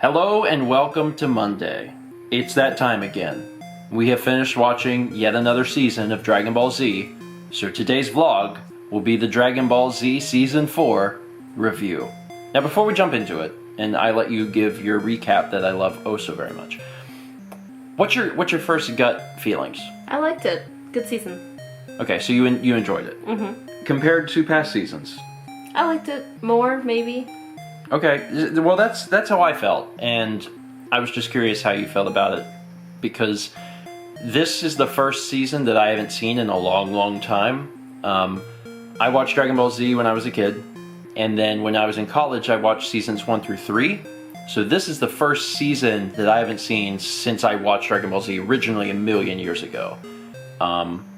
Hello and welcome to Monday. It's that time again. We have finished watching yet another season of Dragon Ball Z, so today's vlog will be the Dragon Ball Z Season 4 review. Now before we jump into it, and I let you give your recap that I love oh so very much, what's your first gut feelings? I liked it. Good season. Okay, so you enjoyed it. Mm-hmm. Compared to past seasons? I liked it more, maybe. Okay, well that's how I felt, and I was just curious how you felt about it, because this is the first season that I haven't seen in a long time. I watched Dragon Ball Z when I was a kid, and then when I was in college I watched seasons 1 through 3, so this is the first season that I haven't seen since I watched Dragon Ball Z originally a million years ago.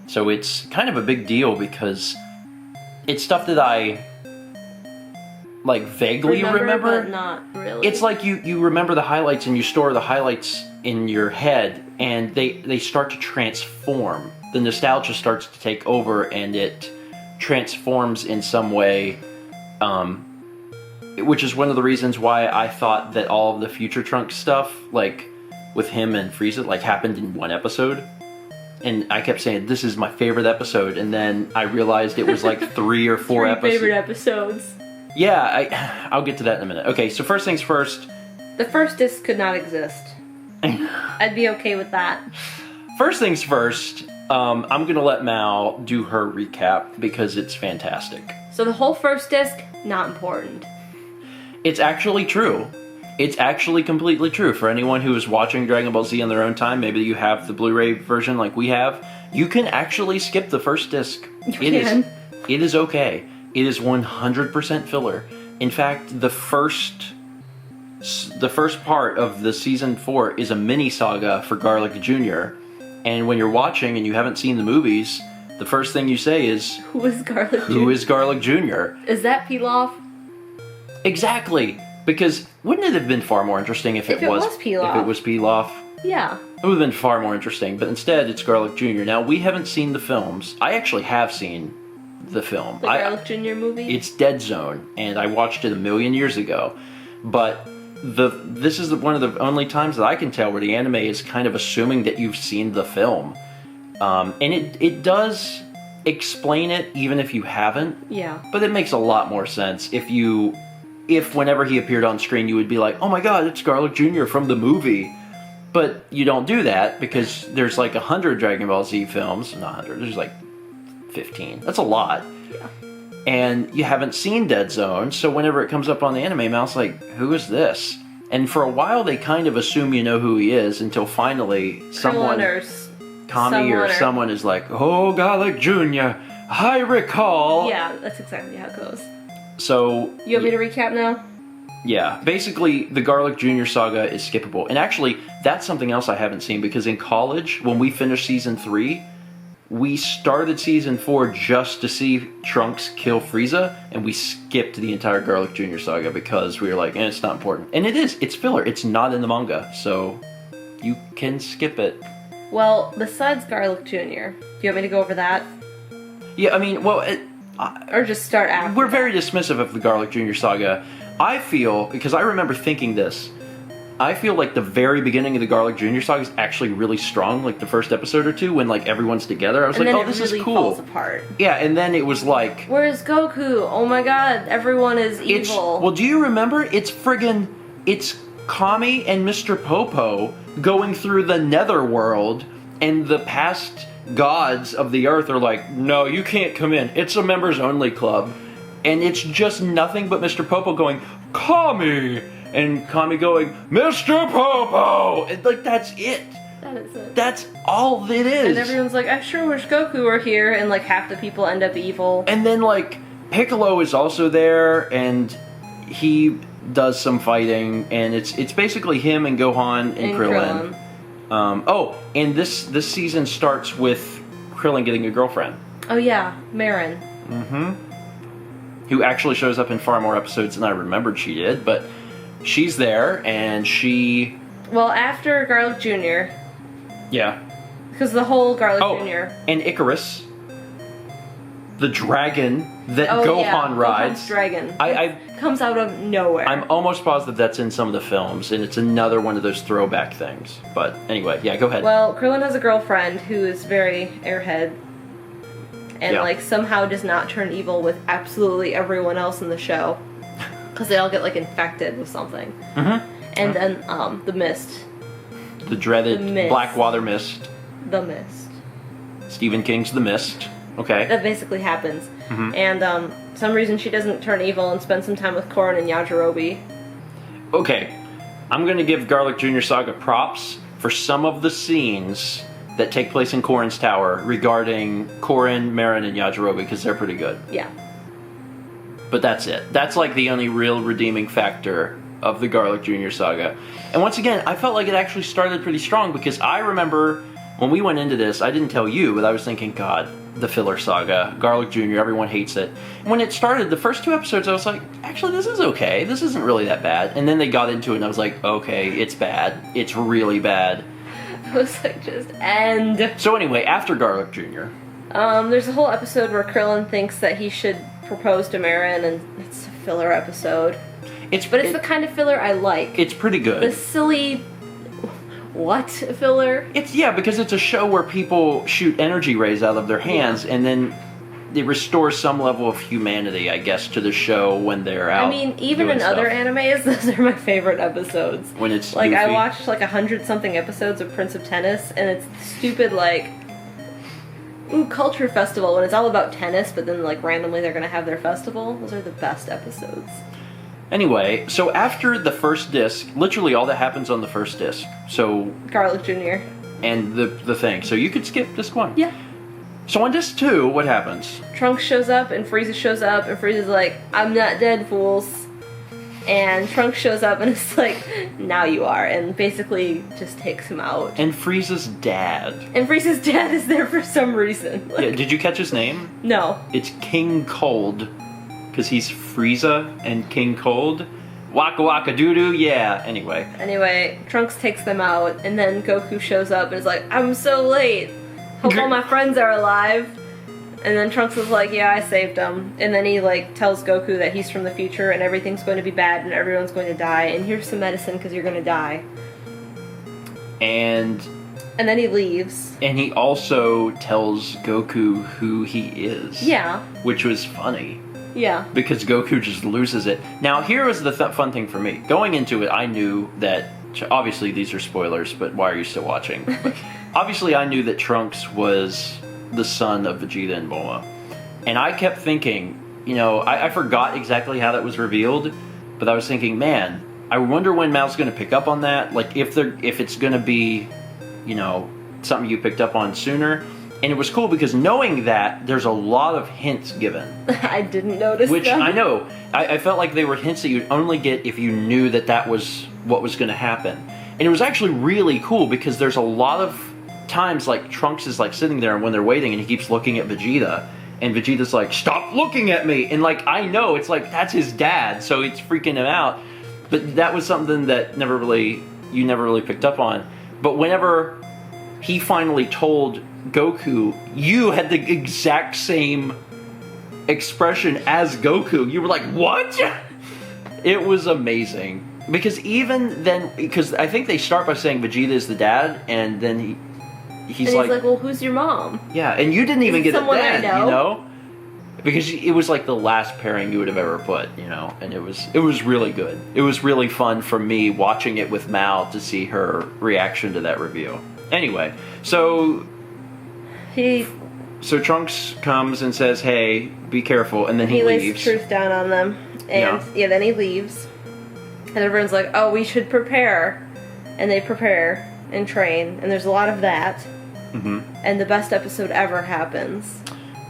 So it's kind of a big deal because it's stuff that I vaguely remember, but not really. It's like you remember the highlights and you store the highlights in your head, and they start to transform. The nostalgia starts to take over, and it transforms in some way, which is one of the reasons why I thought that all of the Future Trunks stuff, like with him and Frieza, happened in one episode. And I kept saying, this is my favorite episode, and then I realized it was 3 or 4 episodes. Favorite episodes. Yeah, I'll get to that in a minute. Okay, so first things first. The first disc could not exist. I'd be okay with that. First things first, I'm going to let Mal do her recap because it's fantastic. So the whole first disc, not important. It's actually true. It's actually completely true. For anyone who is watching Dragon Ball Z on their own time, maybe you have the Blu-ray version like we have, you can actually skip the first disc. It is okay. It is 100% filler. In fact, the first part of the Season 4 is a mini-saga for Garlic Jr. And when you're watching and you haven't seen the movies, the first thing you say is... Who is Garlic Jr.? Who is Garlic Jr.? Is that Pilaf? Exactly! Because wouldn't it have been far more interesting if it was Pilaf? If it was Pilaf? Yeah. It would have been far more interesting, but instead it's Garlic Jr. Now, we haven't seen the films. I actually have seen the film. The Garlic Jr. movie? It's Dead Zone, and I watched it a million years ago. But this is one of the only times that I can tell where the anime is kind of assuming that you've seen the film. And it does explain it even if you haven't. Yeah. But it makes a lot more sense if whenever he appeared on screen you would be like, oh my god, it's Garlic Jr. from the movie. But you don't do that because there's 100 Dragon Ball Z films. Not 100, there's 15. That's a lot. Yeah. And you haven't seen Dead Zone, so whenever it comes up on the anime, Mal's like, who is this? And for a while they kind of assume you know who he is until finally someone, Kami or someone is like, oh, Garlic Jr., I recall. Yeah, that's exactly how it goes. So... You want me to recap now? Yeah, basically the Garlic Jr. saga is skippable. And actually, that's something else I haven't seen, because in college, when we finished Season 3, we started Season 4 just to see Trunks kill Frieza, and we skipped the entire Garlic Jr. saga because we were like, it's not important. And it is. It's filler. It's not in the manga, so you can skip it. Well, besides Garlic Jr., do you want me to go over that? Yeah, I mean, well... or just start after. We're very dismissive of the Garlic Jr. saga. I feel, because I remember thinking this, I feel like the very beginning of the Garlic Jr. saga is actually really strong, the first episode or two, when everyone's together. I was like, oh, this is cool. Falls apart. Yeah, and then it was like... Where's Goku? Oh my god, everyone is evil. Well, do you remember? It's Kami and Mr. Popo going through the netherworld, and the past gods of the earth are like, no, you can't come in. It's a members-only club. And it's just nothing but Mr. Popo going, Kami! And Kami going, Mr. Popo! And, that's it. That is it. That's all it is. And everyone's like, I sure wish Goku were here, and half the people end up evil. And then Piccolo is also there, and he does some fighting, and it's basically him and Gohan and Krillin. And this season starts with Krillin getting a girlfriend. Oh yeah, Marin. Mm-hmm. Who actually shows up in far more episodes than I remembered she did, but she's there, and she... Well, after Garlic Jr. Yeah. Because the whole Garlic Jr. And Icarus. the dragon that Oh, Gohan yeah. rides. Gohan's dragon. I Comes out of nowhere. I'm almost positive that's in some of the films, and it's another one of those throwback things. But anyway, yeah, go ahead. Well, Krillin has a girlfriend who is very airhead. And, Yeah. like, somehow does not turn evil with absolutely everyone else in the show. Because they all get, like, infected with something. Mm-hmm. And then, the mist. The dreaded The Mist. Blackwater Mist. The mist. Stephen King's The Mist. Okay. That basically happens. Mhm. And, some reason she doesn't turn evil and spend some time with Korin and Yajirobe. Okay. I'm going to give Garlic Jr. Saga props for some of the scenes that take place in Korin's tower regarding Korin, Marin, and Yajirobe, because they're pretty good. Yeah. But that's it. That's like the only real redeeming factor of the Garlic Jr. Saga. And once again, I felt like it actually started pretty strong, because I remember when we went into this, I didn't tell you, but I was thinking, God, the filler saga, Garlic Jr., everyone hates it. And when it started, the first 2 episodes, I was like, actually, this is okay. This isn't really that bad. And then they got into it, and I was like, okay, it's bad. It's really bad. I was like, just end. So anyway, after Garlic Jr., There's a whole episode where Krillin thinks that he should propose to Marin, and it's a filler episode. But it's the kind of filler I like. It's pretty good. The silly... What filler? Because it's a show where people shoot energy rays out of their hands, and then it restores some level of humanity, I guess, to the show when they're out. I mean, even doing in other stuff. animes, those are my favorite episodes. When it's like, I goofy. watched like 100-something episodes of Prince of Tennis, and it's stupid, like, culture festival, when it's all about tennis, but then, like, randomly they're gonna have their festival. Those are the best episodes. Anyway, so after the first disc, literally all that happens on the first disc. So, Garlic Jr. and the thing. So you could skip disc 1. Yeah. So on disc 2, what happens? Trunks shows up, and Frieza shows up, and Frieza's like, I'm not dead, fools. And Trunks shows up, and it's like, now you are, and basically just takes him out. And Frieza's dad. And Frieza's dad is there for some reason. Like, Yeah, did you catch his name? no. It's King Cold. Because he's Frieza and King Cold. Waka waka doo doo, yeah. Anyway, Trunks takes them out, and then Goku shows up and is like, I'm so late. Hope all my friends are alive. And then Trunks is like, yeah, I saved them. And then he, like, tells Goku that he's from the future and everything's going to be bad and everyone's going to die. And here's some medicine because you're going to die. And then he leaves. And he also tells Goku who he is. Yeah. Which was funny. Yeah. Because Goku just loses it. Now, here was the fun thing for me. Going into it, I knew that... Obviously, these are spoilers, but why are you still watching? But obviously, I knew that Trunks was the son of Vegeta and Bulma. And I kept thinking, you know, I forgot exactly how that was revealed, but I was thinking, man, I wonder when Mal's going to pick up on that. Like, if it's going to be, you know, something you picked up on sooner. And it was cool because knowing that, there's a lot of hints given. I didn't notice Which, them. I know. I felt like they were hints that you'd only get if you knew that was what was going to happen. And it was actually really cool because there's a lot of times, like, Trunks is, like, sitting there and when they're waiting and he keeps looking at Vegeta. And Vegeta's like, stop looking at me! And, like, I know, it's like, that's his dad, so it's freaking him out. But that was something that you never really picked up on. But whenever he finally told Goku, you had the exact same expression as Goku. You were like, what? It was amazing. Because even then, because I think they start by saying Vegeta is the dad, and then he's like, well, who's your mom? Yeah, and you didn't even get it someone I then, know? you know? Because it was like the last pairing you would have ever put, you know? And it was really good. It was really fun for me watching it with Mal to see her reaction to that review. Anyway, so Trunks comes and says, hey, be careful, and then he leaves. He lays truth down on them. And then he leaves. And everyone's like, oh, we should prepare. And they prepare and train, and there's a lot of that. Mm-hmm. And the best episode ever happens.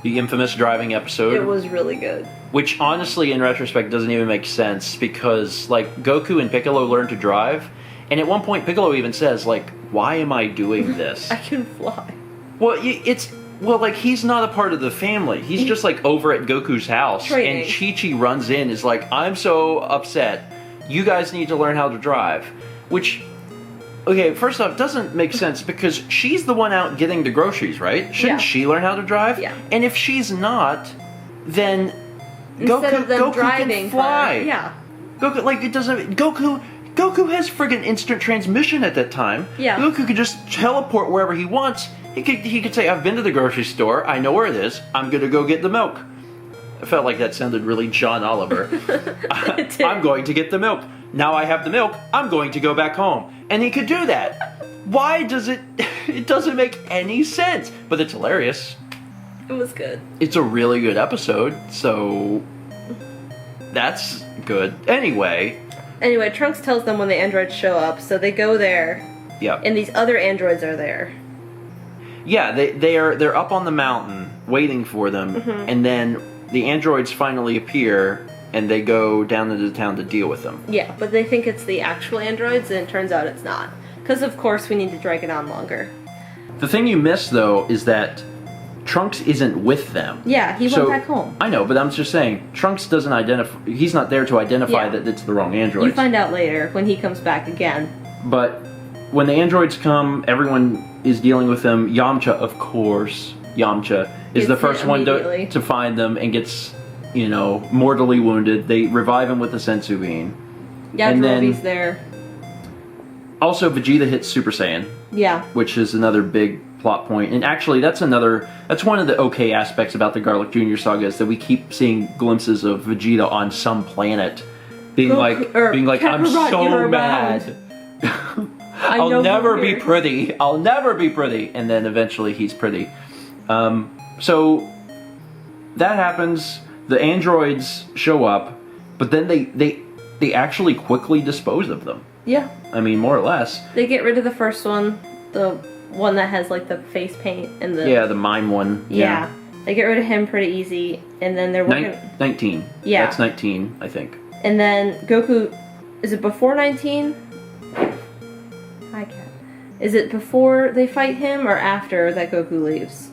The infamous driving episode. It was really good. Which, honestly, in retrospect, doesn't even make sense, because, like, Goku and Piccolo learn to drive, and at one point Piccolo even says, like, why am I doing this? I can fly. Well, like, he's not a part of the family. He's just, like, over at Goku's house. Training. And Chi-Chi runs in, is like, I'm so upset. You guys need to learn how to drive. Which, okay, first off, it doesn't make sense because she's the one out getting the groceries, right? Shouldn't Yeah. she learn how to drive? Yeah. And if she's not, then Instead of them Goku driving can fly. for, yeah. Goku, like, it doesn't... Goku has friggin' instant transmission at that time. Yeah. Goku could just teleport wherever he wants. He could say, I've been to the grocery store, I know where it is, I'm gonna go get the milk. I felt like that sounded really John Oliver. It did. I'm going to get the milk. Now I have the milk, I'm going to go back home. And he could do that. Why does it... It doesn't make any sense. But it's hilarious. It was good. It's a really good episode, so... That's good. Anyway, Trunks tells them when the androids show up, so they go there, yeah. and these other androids are there. Yeah, they're up on the mountain waiting for them, and then the androids finally appear, and they go down into the town to deal with them. Yeah, but they think it's the actual androids, and it turns out it's not. Because, of course, we need to drag it on longer. The thing you miss, though, is that Trunks isn't with them. Yeah, he went back home. I know, but I'm just saying, Trunks doesn't identify... He's not there to identify Yeah. that it's the wrong androids. You find out later when he comes back again. But when the androids come, everyone is dealing with them. Yamcha, of course, is Gets the first hit one immediately. to find them and gets, mortally wounded. They revive him with the sensu bean. And then- Yajirobe's there. Also, Vegeta hits Super Saiyan, Yeah. which is another big plot point. And actually, that's one of the okay aspects about the Garlic Jr. saga is that we keep seeing glimpses of Vegeta on some planet being like, I'm Kakarot, so you're mad. I know I'll never be you're here." pretty. I'll never be pretty. And then eventually he's pretty. So that happens. The androids show up, but then they actually quickly dispose of them. Yeah. I mean, more or less. They get rid of the first one, the one that has like the face paint and the... Yeah, the mime one. Yeah. They get rid of him pretty easy, and then they're working... 19. Yeah. That's 19, I think. And then Goku... Is it before 19? Hi, Cat. Is it before they fight him, or after that Goku leaves?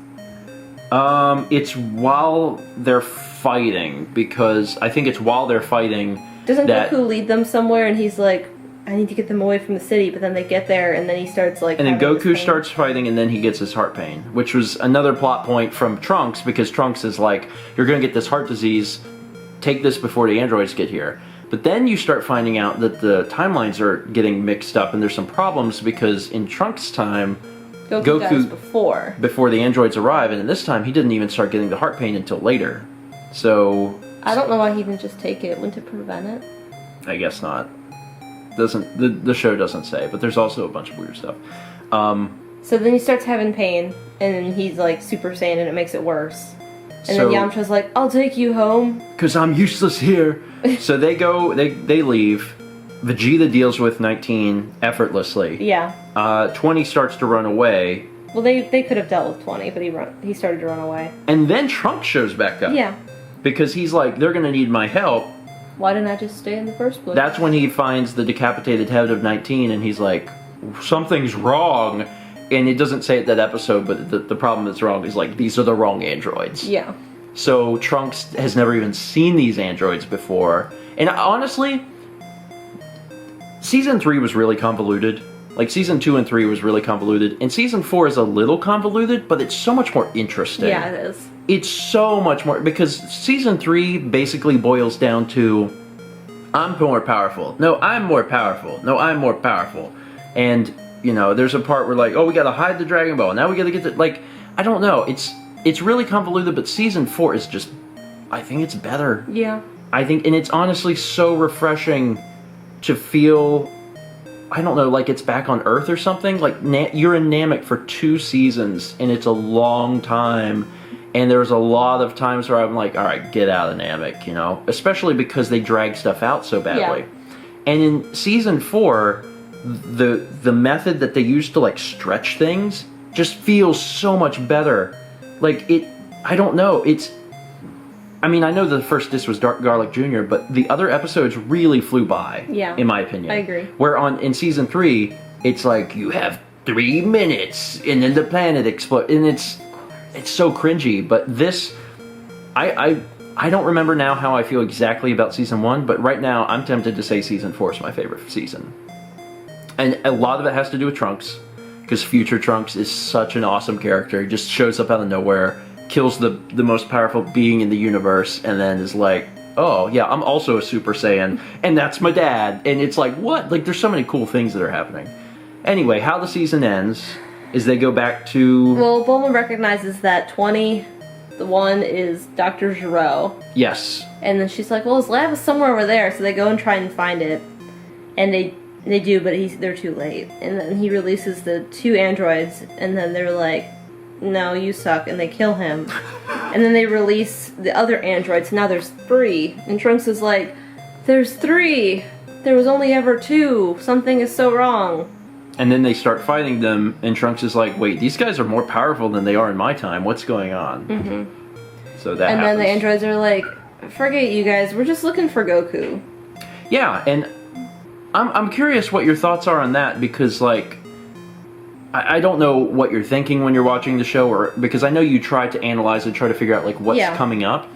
It's while they're fighting, because I think it's while they're fighting... Doesn't that, Goku lead them somewhere, and he's like, I need to get them away from the city, but then they get there, and then he starts like... And then having this Goku pain. starts fighting, and then he gets his heart pain, which was another plot point from Trunks, because Trunks is like, you're going to get this heart disease, take this before the androids get here. But then you start finding out that the timelines are getting mixed up, and there's some problems, because in Trunks' time, Goku dies before. before the androids arrive, and this time he didn't even start getting the heart pain until later. So... I don't know why he didn't just take it. Wouldn't it prevent it? I guess not. The show doesn't say, but there's also a bunch of weird stuff. So then he starts having pain, and then he's like Super Saiyan, and it makes it worse. And then Yamcha's like, I'll take you home. Because I'm useless here. So they go, they leave. Vegeta deals with 19 effortlessly. Yeah. 20 starts to run away. Well, they could have dealt with 20, but he started to run away. And then Trunks shows back up. Yeah. Because he's like, they're going to need my help. Why didn't I just stay in the first place? That's when he finds the decapitated head of 19, and he's like, something's wrong. And it doesn't say it that episode, but the problem that's wrong is like, these are the wrong androids. Yeah. So Trunks has never even seen these androids before. And honestly, Season 3 was really convoluted. Like, Season 2 and 3 was really convoluted. And Season 4 is a little convoluted, but it's so much more interesting. Yeah, it is. It's so much more, because Season 3 basically boils down to, I'm more powerful. No, I'm more powerful. No, I'm more powerful. And, there's a part where like, oh, we gotta hide the Dragon Ball. Now we gotta get the, like, I don't know. It's really convoluted, but Season 4 is just, I think it's better. Yeah. I think, and it's honestly so refreshing to feel, I don't know, like it's back on Earth or something. Like, you're in Namek for 2 seasons, and it's a long time. And there's a lot of times where I'm like, all right, get out of Namek, Especially because they drag stuff out so badly. Yeah. And in Season 4, the method that they use to, like, stretch things just feels so much better. Like, I don't know, I mean, I know the first disc was Garlic Jr., but the other episodes really flew by, in my opinion. I agree. Where in Season 3, it's like, you have 3 minutes, and then the planet explodes, and it's so cringy. But this, I don't remember now how I feel exactly about Season 1, but right now I'm tempted to say Season 4 is my favorite season. And a lot of it has to do with Trunks, because Future Trunks is such an awesome character. He just shows up out of nowhere, kills the most powerful being in the universe, and then is like, oh, yeah, I'm also a Super Saiyan, and that's my dad. And it's like, what? Like, there's so many cool things that are happening. Anyway, how the season ends is they go back to... Well, Bulma recognizes that 20, the one is Dr. Gero. Yes. And then she's like, well, his lab is somewhere over there, so they go and try and find it. And they do, but they're too late. And then he releases the 2 androids, and then they're like, no, you suck, and they kill him. And then they release the other androids, now there's 3. And Trunks is like, there's 3! There was only ever 2! Something is so wrong. And then they start fighting them, and Trunks is like, wait, these guys are more powerful than they are in my time. What's going on? Mm-hmm. So that happens. Then the androids are like, forget you guys, we're just looking for Goku. Yeah, and I'm curious what your thoughts are on that, because, like, I don't know what you're thinking when you're watching the show, or because I know you try to analyze and try to figure out, like, what's coming up.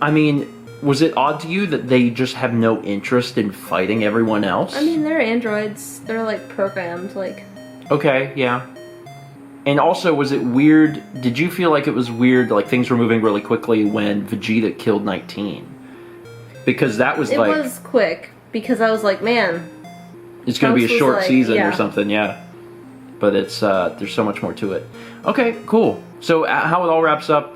I mean, was it odd to you that they just have no interest in fighting everyone else? I mean, they're androids. They're, like, programmed, like... Okay, yeah. And also, was it weird... Did you feel like it was weird, like, things were moving really quickly when Vegeta killed 19? Because that was, like... It was quick, because I was like, man... It's going to be a short season or something, yeah. But it's, there's so much more to it. Okay, cool. So, how it all wraps up,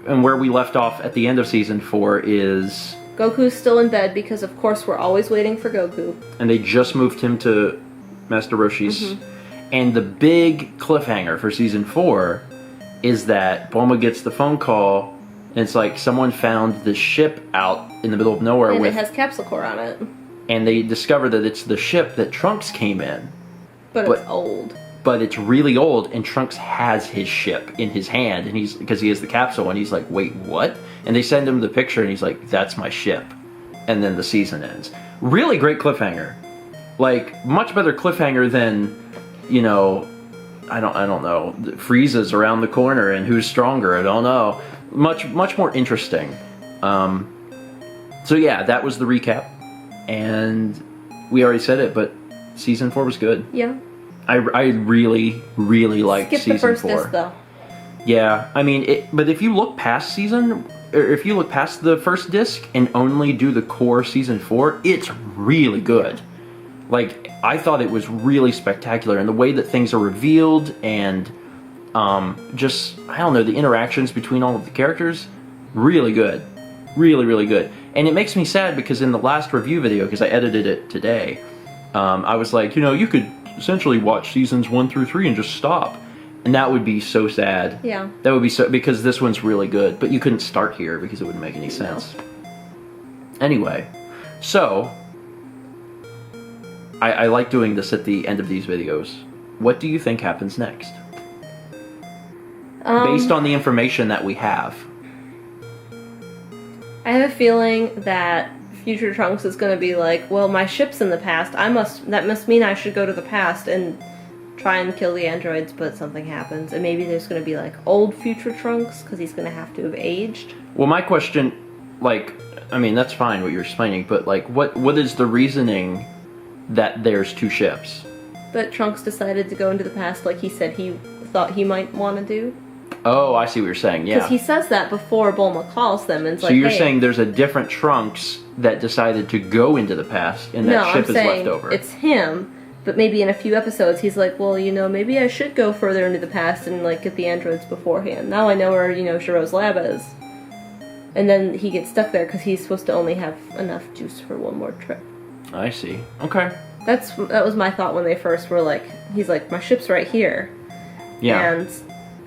and where we left off at the end of Season 4 is... Goku's still in bed, because of course we're always waiting for Goku. And they just moved him to Master Roshi's. Mm-hmm. And the big cliffhanger for Season 4 is that Bulma gets the phone call, and it's like someone found this ship out in the middle of nowhere and it has capsule core on it. And they discover that it's the ship that Trunks came in. But it's old. But it's really old, and Trunks has his ship in his hand, and because he has the capsule, and he's like, wait, what? And they send him the picture, and he's like, that's my ship. And then the season ends. Really great cliffhanger. Like, much better cliffhanger than, you know, I don't know, Frieza's around the corner, and who's stronger, I don't know. Much more interesting. So yeah, that was the recap. And we already said it, but Season 4 was good. Yeah. I really, really liked Season 4. Skip the first disc, though. Yeah, I mean, but if you look past if you look past the first disc and only do the core Season 4, it's really good. Like, I thought it was really spectacular, and the way that things are revealed, and just, I don't know, the interactions between all of the characters, really good. Really, really good. And it makes me sad because in the last review video, because I edited it today, I was like, you know, you could essentially watch seasons 1 through 3 and just stop. And that would be so sad. Yeah. That would be so, because this one's really good, but you couldn't start here because it wouldn't make any sense. No. Anyway, so, I like doing this at the end of these videos. What do you think happens next? Based on the information that we have. I have a feeling that Future Trunks is going to be like, well, my ship's in the past. That must mean I should go to the past and try and kill the androids, but something happens. And maybe there's going to be, like, old Future Trunks, because he's going to have to have aged. Well, my question, like, I mean, that's fine what you're explaining, but, like, what is the reasoning that there's 2 ships? But Trunks decided to go into the past like he said he thought he might want to do. Oh, I see what you're saying, yeah. Because he says that before Bulma calls them, and it's so like, you're hey, saying there's a different Trunks that decided to go into the past, and that ship is left over. It's him, but maybe in a few episodes he's like, well, you know, maybe I should go further into the past and, like, get the androids beforehand. Now I know where, you know, Shiro's lab is. And then he gets stuck there because he's supposed to only have enough juice for one more trip. I see. Okay. That was my thought when they first were like, he's like, my ship's right here. Yeah. And,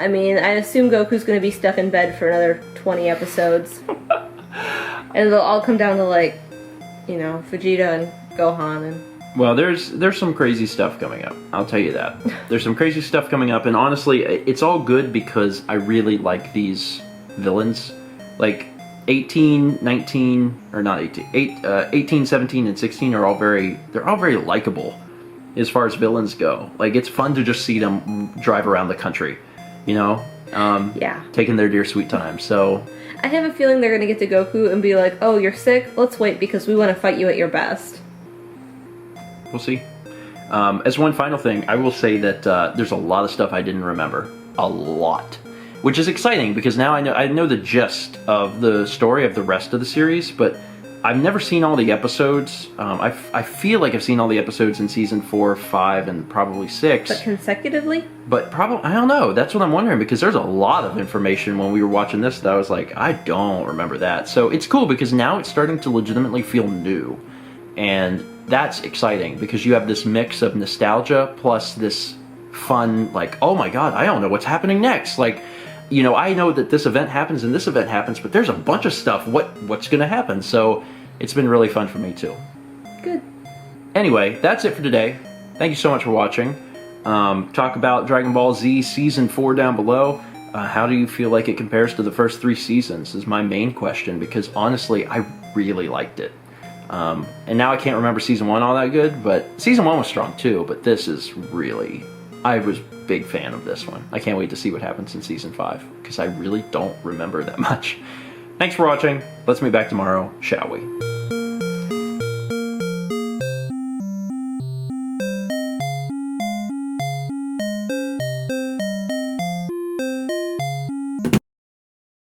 I mean, I assume Goku's going to be stuck in bed for another 20 episodes. And it'll all come down to, like, you know, Vegeta and Gohan and... Well, there's some crazy stuff coming up. I'll tell you that. There's some crazy stuff coming up, and honestly, it's all good because I really like these villains. Like, 18, 19, or not 18, 18, 17, and 16 are all they're all very likable as far as villains go. Like, it's fun to just see them drive around the country, you know? Yeah. Taking their dear sweet time, so... I have a feeling they're going to get to Goku and be like, oh, you're sick? Let's wait because we want to fight you at your best. We'll see. As one final thing, I will say that there's a lot of stuff I didn't remember. A lot. Which is exciting, because now I know the gist of the story of the rest of the series, but I've never seen all the episodes. I feel like I've seen all the episodes in season 4, 5, and probably 6. But consecutively? But probably, I don't know. That's what I'm wondering, because there's a lot of information when we were watching this that I was like, I don't remember that. So it's cool, because now it's starting to legitimately feel new. And that's exciting, because you have this mix of nostalgia plus this fun, like, oh my god, I don't know what's happening next. Like, you know, I know that this event happens and this event happens, but there's a bunch of stuff. What's going to happen? So it's been really fun for me too. Good. Anyway, that's it for today. Thank you so much for watching. Talk about Dragon Ball Z Season 4 down below. How do you feel like it compares to the first 3 seasons is my main question, because honestly, I really liked it. And now I can't remember Season 1 all that good, but Season 1 was strong too, but this is really... I was a big fan of this one. I can't wait to see what happens in Season 5, because I really don't remember that much. Thanks for watching. Let's meet back tomorrow, shall we?